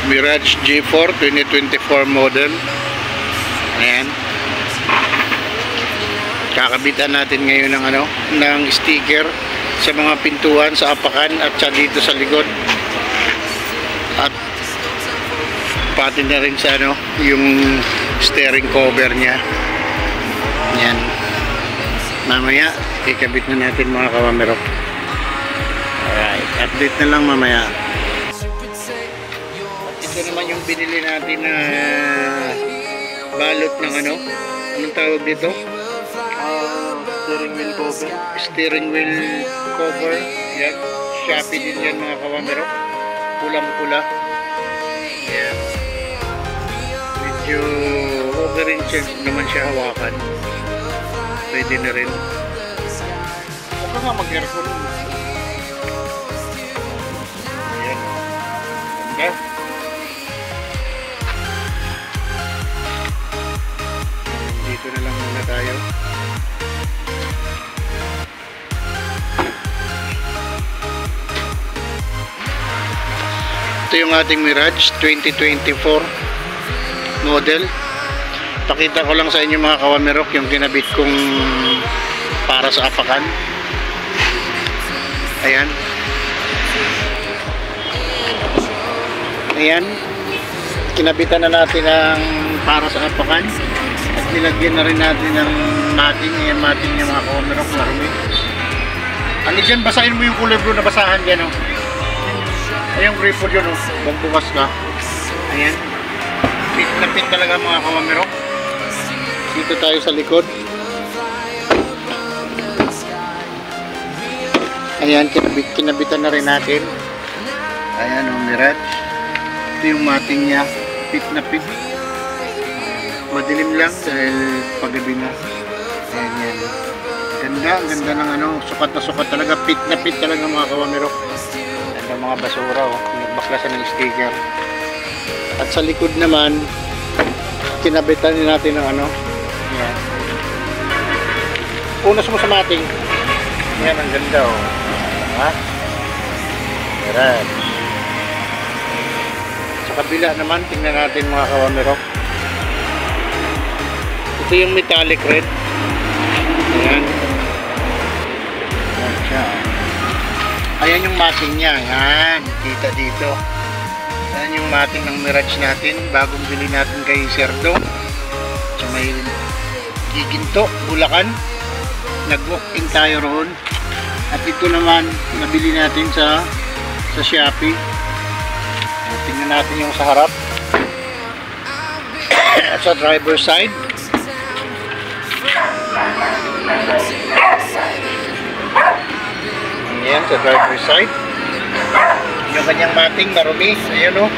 Mirage G4 2024 model. Ayan. Kakabitan natin ngayon ng ng sticker sa mga pintuan, sa apakan at sa dito sa likod. At pati na rin sa yung steering cover niya. Yan. Mamaya ikabit na natin mga kawamerok. Alright, update na lang mamaya. At ito naman yung binili natin na balot ng anong tawag dito? Steering wheel cover. Steering wheel cover. Yan. Shopee din yan mga kawamerok. Pulang-pula. Yan. Medyo okay rin siya naman siya hawakan. Pwede na rin. Huwag ka nga mag-aircon. Ayan. Ganda. Dito na lang muna tayo. Ito yung ating Mirage 2024 model. Pakita ko lang sa inyo mga kawamerok yung kinabit kong para sa apakan. Ayan. Ayan. Kinabitan na natin ang para sa apakan. At nilagyan na rin natin ng mating. Ayan, mating niya mga kawamerok. Marumi. Ano dyan? Basahin mo yung kulay blue na basahan dyan. Ayan yung gripo dyan. Magbukas ka. Ayan. Pit na pit talaga mga kawamerok. Dito tayo sa likod. Ayan, kinabitan na rin natin. Ayan o, Mirage. Ito yung mating niya. Pit na pit. Madilim lang dahil paggabi na. Ayan yan. Ganda, ang ganda ng sukat na sukat talaga. Pit na pit talaga mga kawamerok. Ganda mga basura o. Nagbaklasan ng sticker. At sa likod naman, kinabitan natin ng Ayan. Punas mo sa mating. Ayan, ang ganda o. Ha? Ayan. Sa kabila naman, tingnan natin mga kawamerok. Ito yung metallic red. Ayan. Ayan siya. Ayan yung mating niya. Ayan. Kita dito. Ayan yung mating ng Mirage natin. Bagong bili natin kay Serdo. So may Giginto, Bulacan. Nag-walk-in tayo roon. At ito naman, nabili natin sa Shopee. Tingnan natin yung sa harap. At sa driver side. Ayan, sa driver side. Yung kanyang mating, marumi. Ayan o.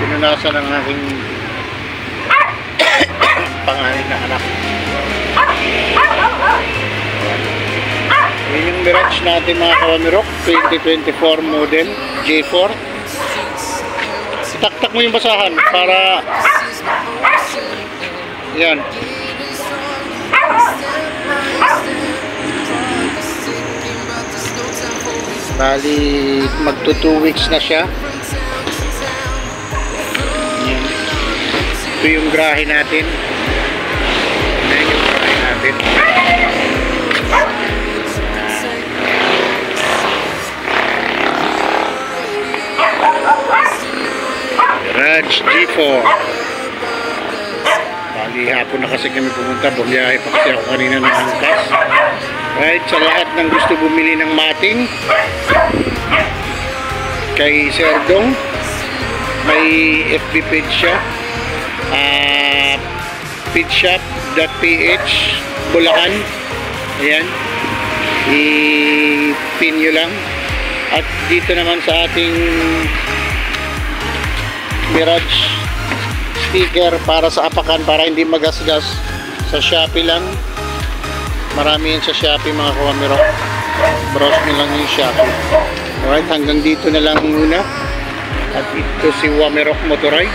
Pinunasan ng aking panganay na anak. Yun yung Mirage natin mga kawamerok 2024 model G4. Taktak mo yung basahan para yan. Bali magto 2 weeks na siya. Ito yung grahe natin. Ayan yung grahe natin. Mirage G4. Bali hapon na kasi kami pumunta. Bumiyahe pa kasi ako kanina ng Angkas. Right, sa lahat ng gusto bumili ng mating kay Serdong, may FB page siya. Pitshop.ph Bulacan. Ayan, i-pin nyo lang. At dito naman sa ating Mirage sticker para sa apakan, para hindi magasgas, sa Shopee lang. Marami yan sa Shopee mga kawamerok. Browse nyo lang yung Shopee. Alright, hanggang dito na lang muna. At ito si Wamerok Motorride.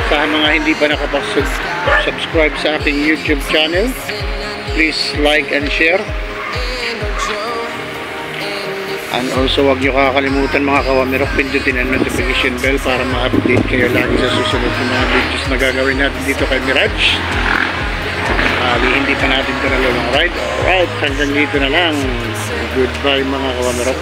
Sa mga hindi pa nakapag-subscribe sa aking YouTube channel, please like and share. And also, huwag nyo kakalimutan mga kawamirok, pindutin ang notification bell para ma-update kayo lagi sa susunod na mga videos na gagawin natin dito kay Mirage. Hindi pa natin ito na long ride. Alright, hanggang dito na lang. Goodbye mga kawamirok.